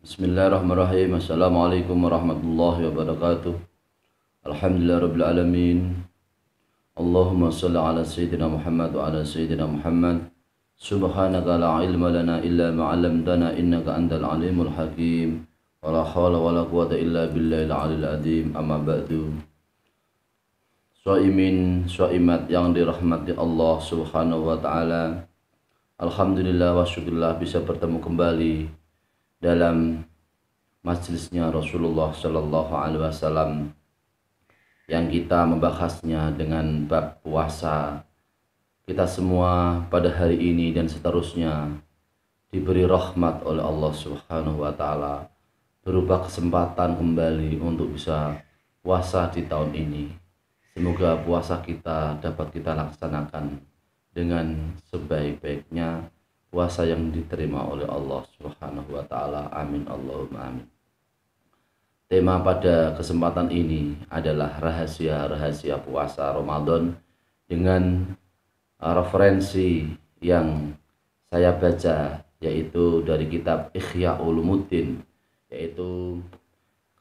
Bismillahirrahmanirrahim. Assalamualaikum warahmatullahi wabarakatuh. Alhamdulillah rabbil alamin. Allahumma salli ala sayyidina Muhammad wa ala sayyidina Muhammad. Subhanaka la ilma lana illa ma 'allamtana innaka antal alimul hakim. Wa la hawla wa la quwwata illa billahil aliyil azim. Amma ba'du. Shaimin, shaimat yang dirahmati Allah Subhanahu wa taala. Alhamdulillah wa syukurillah bisa bertemu kembali dalam majelisnya Rasulullah Shallallahu Alaihi Wasallam yang kita membahasnya dengan bab puasa. Kita semua pada hari ini dan seterusnya diberi rahmat oleh Allah Subhanahu Wa Taala berupa kesempatan kembali untuk bisa puasa di tahun ini. Semoga puasa kita dapat kita laksanakan dengan sebaik-baiknya, puasa yang diterima oleh Allah Subhanahu wa taala. Amin Allahumma amin. Tema pada kesempatan ini adalah rahasia-rahasia puasa Ramadan dengan referensi yang saya baca, yaitu dari kitab Ihya Ulumuddin, yaitu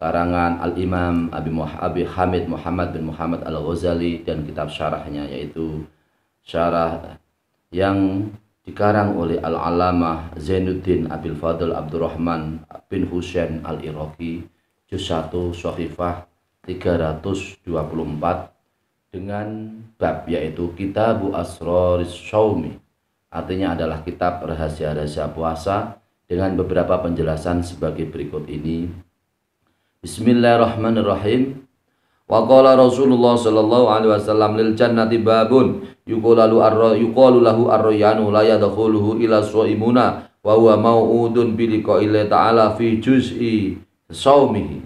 karangan Al-Imam Abi Hamid Muhammad bin Muhammad Al-Ghazali, dan kitab syarahnya yaitu syarah yang dikarang oleh Al-Alamah Zainuddin Abil Fadl Abdurrahman bin Husain Al-Iraqi, juz 1 Shahifah 324, dengan bab yaitu Kitabu Asroris Shaumi, artinya adalah kitab rahasia-rahasia puasa, dengan beberapa penjelasan sebagai berikut ini. Bismillahirrahmanirrahim. Wa qala Rasulullah sallallahu alaihi wasallam lil jannati babun yuqalu lahu ar-rayyanu la yadkhuluhu ila shaimuna wa huwa mau'udun bi liqa'illah ta'ala fi juz'i saumihi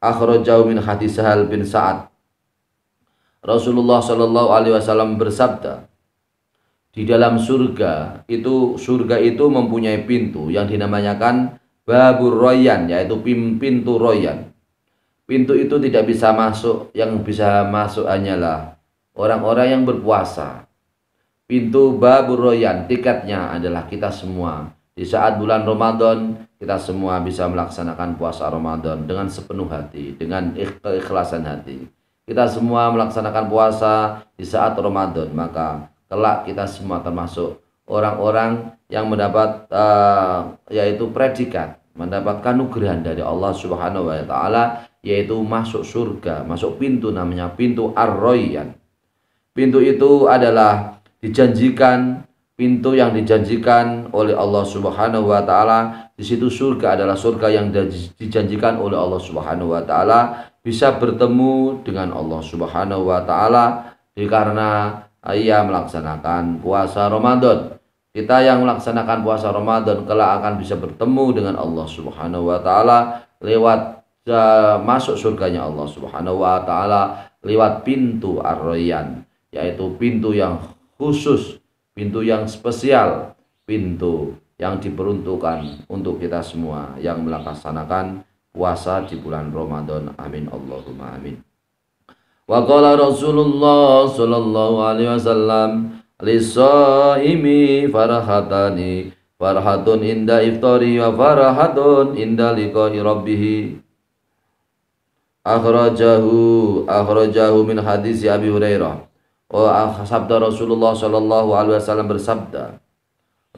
akhrajahu min hadis Sahal bin Sa'ad. Rasulullah sallallahu alaihi wasallam bersabda, di dalam surga itu mempunyai pintu yang dinamakan babur royan, yaitu pintu royan. Pintu itu tidak bisa masuk, yang bisa masuk hanyalah orang-orang yang berpuasa. Pintu babur royan, tiketnya adalah kita semua. Di saat bulan Ramadan, kita semua bisa melaksanakan puasa Ramadan dengan sepenuh hati, dengan keikhlasan hati. Kita semua melaksanakan puasa di saat Ramadan, maka kelak kita semua termasuk orang-orang yang mendapat yaitu predikat, mendapatkan nugrahan dari Allah Subhanahu wa taala, yaitu masuk surga, masuk pintu namanya pintu Ar-Rayyan. Pintu itu adalah pintu yang dijanjikan oleh Allah Subhanahu wa taala. Di situ surga adalah surga yang dijanjikan oleh Allah Subhanahu wa taala, bisa bertemu dengan Allah Subhanahu wa taala karena ia melaksanakan puasa Ramadan. Kita yang melaksanakan puasa Ramadan kelak akan bisa bertemu dengan Allah Subhanahu wa taala lewat masuk surganya Allah Subhanahu wa taala lewat pintu Ar-Rayyan, yaitu pintu yang khusus, pintu yang spesial, pintu yang diperuntukkan untuk kita semua yang melaksanakan puasa di bulan Ramadan. Amin Allahumma amin. Wa qala Rasulullah sallallahu alaihi wasallam lis-shaimi farhatun inda iftari wa farhatun inda liqa'i rabbih. Akhrajahu min hadis Abi Hurairah. Sabda Rasulullah sallallahu alaihi wasallam bersabda,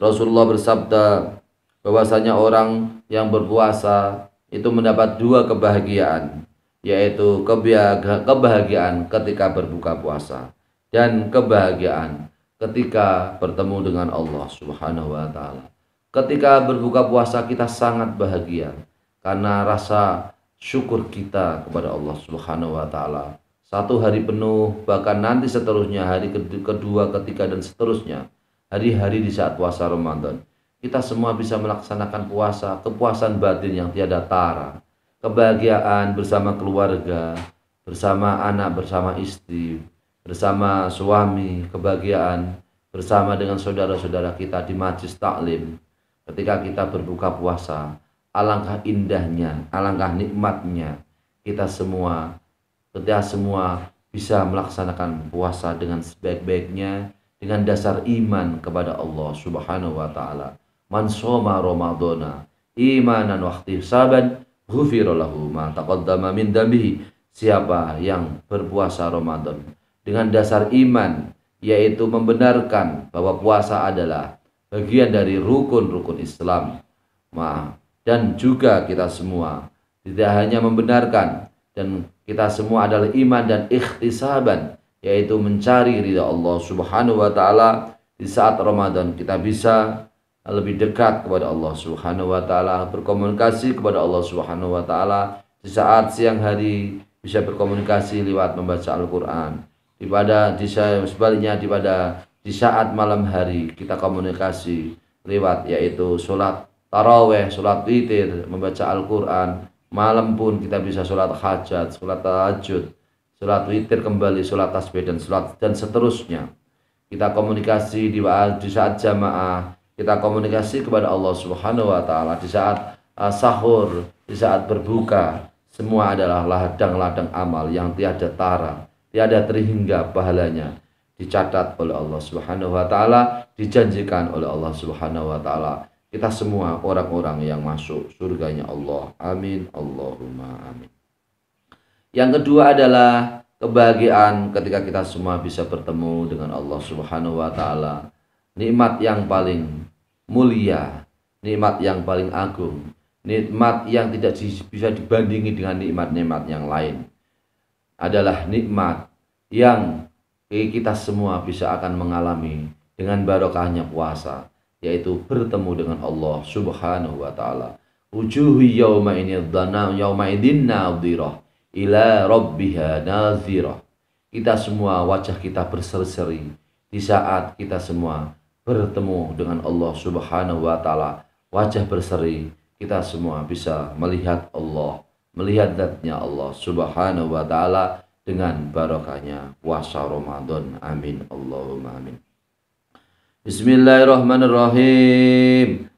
Rasulullah bersabda bahwasanya orang yang berpuasa itu mendapat dua kebahagiaan, yaitu kebahagiaan ketika berbuka puasa dan kebahagiaan ketika bertemu dengan Allah Subhanahu wa taala. Ketika berbuka puasa kita sangat bahagia karena rasa syukur kita kepada Allah Subhanahu wa taala. Satu hari penuh, bahkan nanti seterusnya hari kedua, ketiga, dan seterusnya, hari-hari di saat puasa Ramadan, kita semua bisa melaksanakan puasa, kepuasan batin yang tiada tara, kebahagiaan bersama keluarga, bersama anak, bersama istri, bersama suami, kebahagiaan bersama dengan saudara-saudara kita di majelis taklim. Ketika kita berbuka puasa, alangkah indahnya, alangkah nikmatnya kita semua bisa melaksanakan puasa dengan sebaik-baiknya, dengan dasar iman kepada Allah Subhanahu wa taala, man shoma ramadhana imanan wa ihtisaban ghufira lahu ma taqaddama min dambihi. Siapa yang berpuasa Ramadan dengan dasar iman, yaitu membenarkan bahwa puasa adalah bagian dari rukun-rukun Islam, dan juga kita semua tidak hanya membenarkan, dan kita semua adalah iman dan ikhtisaban, yaitu mencari ridha Allah Subhanahu wa taala. Di saat Ramadan kita bisa lebih dekat kepada Allah Subhanahu wa taala, berkomunikasi kepada Allah Subhanahu wa taala. Di saat siang hari bisa berkomunikasi lewat membaca Al-Qur'an. Sebaliknya di saat malam hari kita komunikasi lewat yaitu sholat taraweh, sholat witir, membaca Al-Quran. Malam pun kita bisa sholat hajat, sholat tahajud, sholat witir kembali, sholat tasbih dan seterusnya. Kita komunikasi di saat jamaah, kita komunikasi kepada Allah Subhanahu wa taala di saat sahur, di saat berbuka. Semua adalah ladang-ladang amal yang tiada tara, tiada terhingga pahalanya, dicatat oleh Allah Subhanahu wa taala, dijanjikan oleh Allah Subhanahu wa taala. Kita semua orang-orang yang masuk surganya Allah. Amin Allahumma amin. Yang kedua adalah kebahagiaan ketika kita semua bisa bertemu dengan Allah Subhanahu wa taala. Nikmat yang paling mulia, nikmat yang paling agung, nikmat yang tidak bisa dibandingi dengan nikmat-nikmat yang lain adalah nikmat yang kita semua bisa akan mengalami dengan barokahnya puasa, yaitu bertemu dengan Allah Subhanahu wa taala. Wujuhu yawma idin nadhirah ila rabbiha nadhirah. Kita semua wajah kita berseri-seri di saat kita semua bertemu dengan Allah Subhanahu wa taala. Wajah berseri, kita semua bisa melihat Allah, melihat zatnya Allah Subhanahu wa taala dengan barokahnya puasa Ramadan. Amin Allahumma amin. Bismillahirrahmanirrahim.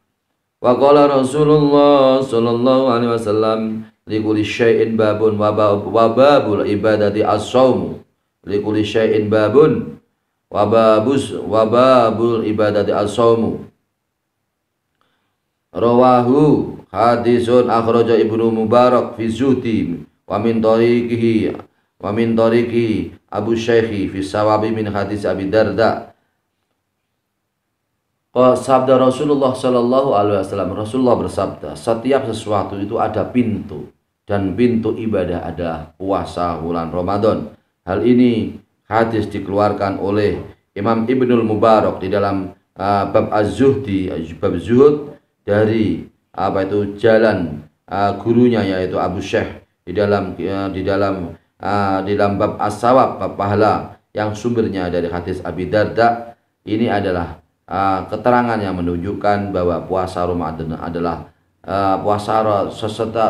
Wa qala Rasulullah sallallahu alaihi wasallam likulli syai'in babun wa babul ibadati as-shaum. Likulli syai'in babun wa babul ibadati as-shaum. Rawahu hadisun akhraja Ibnu Mubarak fi Zuhdi wa min tariqihi Abu Syaikhi fi Sawabi min hadis Abi Darda. Sabda Rasulullah sallallahu alaihi wasallam, Rasulullah bersabda, setiap sesuatu itu ada pintu, dan pintu ibadah adalah puasa bulan Ramadan. Hal ini hadis dikeluarkan oleh Imam Ibnul Mubarak di dalam bab Az-Zuhdi, bab zuhud, dari jalan gurunya yaitu Abu Syekh di dalam bab as-sawab, bab pahala, yang sumbernya dari hadis Abi Darda. Ini adalah keterangan yang menunjukkan bahwa puasa Ramadan adalah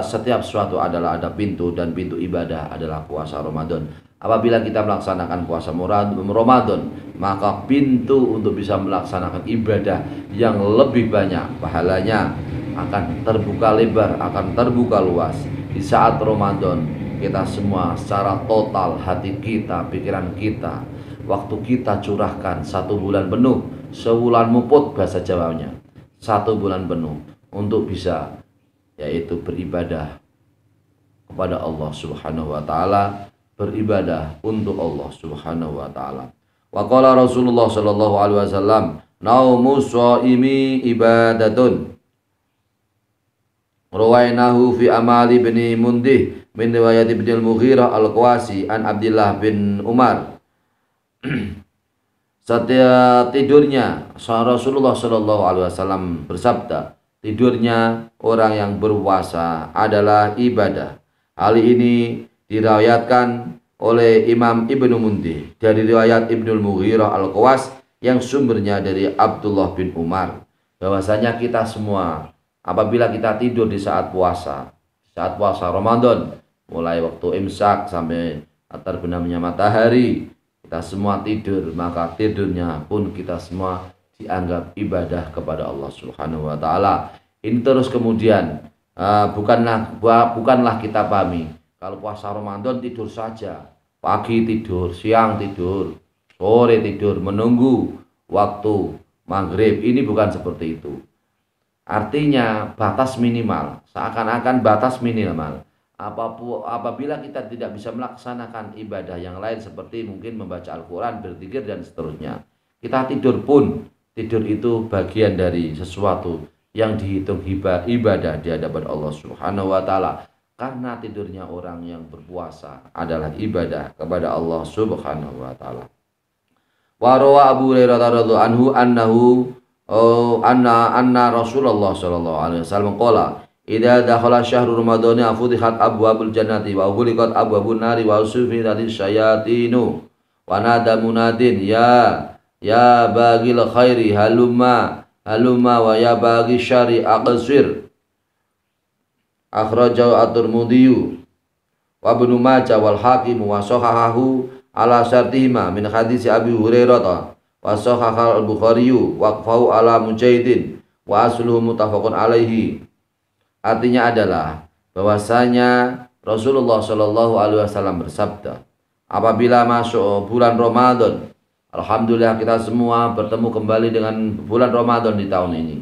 setiap sesuatu adalah ada pintu, dan pintu ibadah adalah puasa Ramadan. Apabila kita melaksanakan puasa Ramadan, maka pintu untuk bisa melaksanakan ibadah yang lebih banyak pahalanya akan terbuka lebar, akan terbuka luas. Di saat Ramadan, kita semua secara total, hati kita, pikiran kita, waktu kita curahkan 1 bulan penuh, sebulan muput bahasa Jawanya, 1 bulan penuh untuk bisa yaitu beribadah kepada Allah Subhanahu wa taala, beribadah untuk Allah Subhanahu wa taala. Wa qala Rasulullah sallallahu alaihi wasallam, naumu shaimi ibadatun. Rawainahu fi amali bin Mundih min riwayat Ibnu al-Mughirah al-Qawasi an Abdullah bin Umar. Setiap tidurnya Rasulullah sallallahu alaihi wasallam bersabda, tidurnya orang yang berpuasa adalah ibadah. Hal ini diriwayatkan oleh Imam Ibnu Mundih dari riwayat Ibnul Mughirah al-Qawas yang sumbernya dari Abdullah bin Umar, bahwasanya kita semua apabila kita tidur di saat puasa Ramadan, mulai waktu imsak sampai terbenamnya matahari, kita semua tidur, maka tidurnya pun kita semua dianggap ibadah kepada Allah Subhanahu wa taala. Ini terus kemudian bukanlah kita pahami kalau puasa Ramadan tidur saja, pagi tidur, siang tidur, sore tidur, menunggu waktu maghrib. Ini bukan seperti itu. Artinya batas minimal, seakan-akan batas minimal. Apabila kita tidak bisa melaksanakan ibadah yang lain seperti mungkin membaca Al-Quran, berzikir dan seterusnya. Kita tidur pun, tidur itu bagian dari sesuatu yang dihitung ibadah di hadapan Allah Subhanahu wa taala. Karena tidurnya orang yang berpuasa adalah ibadah kepada Allah Subhanahu wa taala. Wa rawa Abu Hurairah radhiyallahu anhu anna Rasulullah sallallahu alaihi wasallam qala idza dakhala syahrul ramadhani futihat abwabul jannati wa ughliqat abwabun nari wa sufirat syayatinu wa nada munadin ya bagil khairi halumma wa ya bagi syari aqsir akhrajahu at-Tirmidzi wa Ibnu Majah wal Hakim wa sahahahu ala syartihima min hadis Abi Hurairah wa sahaha al-Bukhari wa qafau ala Mujahidin wa asluhu muttafaqun alaihi. Artinya adalah bahwasanya Rasulullah Shallallahu alaihi wasallam bersabda, apabila masuk bulan Ramadan, alhamdulillah kita semua bertemu kembali dengan bulan Ramadan di tahun ini.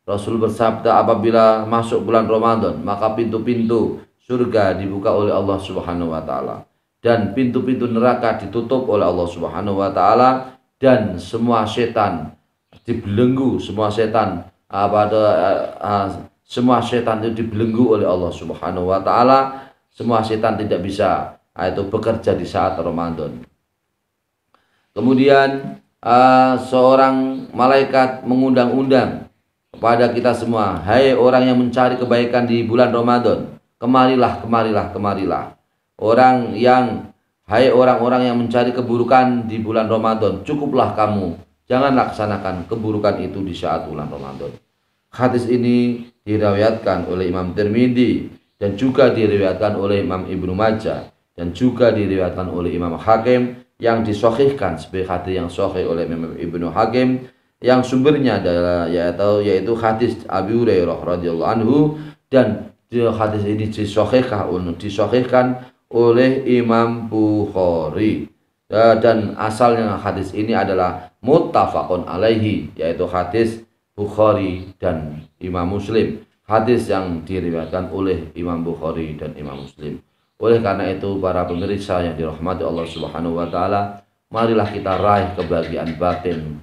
Rasul bersabda, apabila masuk bulan Ramadan, maka pintu-pintu surga dibuka oleh Allah Subhanahu wa taala dan pintu-pintu neraka ditutup oleh Allah Subhanahu wa taala, dan semua setan dibelenggu, semua setan itu dibelenggu oleh Allah Subhanahu wa taala. Semua setan tidak bisa itu bekerja di saat Ramadan. Kemudian seorang malaikat mengundang-undang kepada kita semua, hai orang yang mencari kebaikan di bulan Ramadan, kemarilah. Hai orang-orang yang mencari keburukan di bulan Ramadan, cukuplah kamu, jangan laksanakan keburukan itu di saat bulan Ramadan. Hadis ini diriwayatkan oleh Imam Tirmidzi dan juga diriwayatkan oleh Imam Ibnu Majah dan juga diriwayatkan oleh Imam Hakim, yang disahihkan sebagai hadis yang sahih oleh Imam Ibnu Hakim, yang sumbernya adalah yaitu hadis Abi Hurairah radhiyallahu anhu, dan hadis ini disahihkan oleh Imam Bukhari, dan asalnya hadis ini adalah muttafaqun alaihi, yaitu hadis Bukhari dan Imam Muslim, hadis yang diriwayatkan oleh Imam Bukhari dan Imam Muslim. Oleh karena itu, para pemirsa yang dirahmati Allah Subhanahu wa taala, marilah kita raih kebahagiaan batin,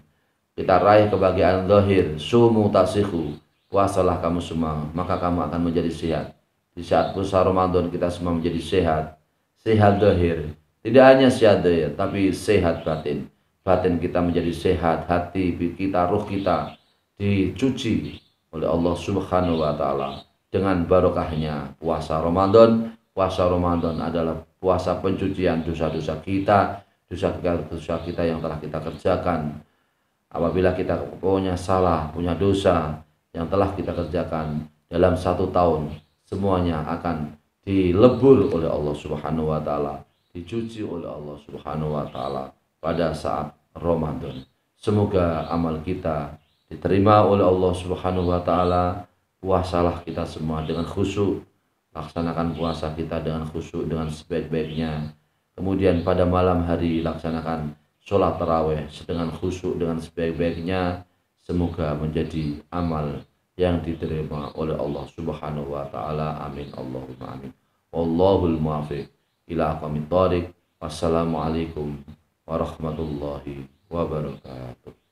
kita raih kebahagiaan zahir. Sumu tasihu, puasalah kamu semua, maka kamu akan menjadi sehat. Di saat puasa Ramadan kita semua menjadi sehat, sehat zahir. Tidak hanya sehat zahir, tapi sehat batin. Batin kita menjadi sehat, hati kita, ruh kita dicuci oleh Allah Subhanahu wa taala dengan barokahnya puasa Ramadan. Puasa Ramadan adalah puasa pencucian dosa-dosa kita, dosa kita yang telah kita kerjakan. Apabila kita punya salah, punya dosa yang telah kita kerjakan dalam 1 tahun, semuanya akan dilebur oleh Allah Subhanahu wa taala, dicuci oleh Allah Subhanahu wa taala pada saat Ramadan. Semoga amal kita diterima oleh Allah Subhanahu wa taala. Puasalah kita semua dengan khusyuk, laksanakan puasa kita dengan khusyuk, dengan sebaik-baiknya. Kemudian pada malam hari laksanakan sholat tarawih dengan khusyuk, dengan sebaik-baiknya. Semoga menjadi amal yang diterima oleh Allah Subhanahu wa taala. Amin Allahumma amin. Wallahul muwaffiq ila aqwamit thoriq. Wassalamualaikum warahmatullahi wabarakatuh.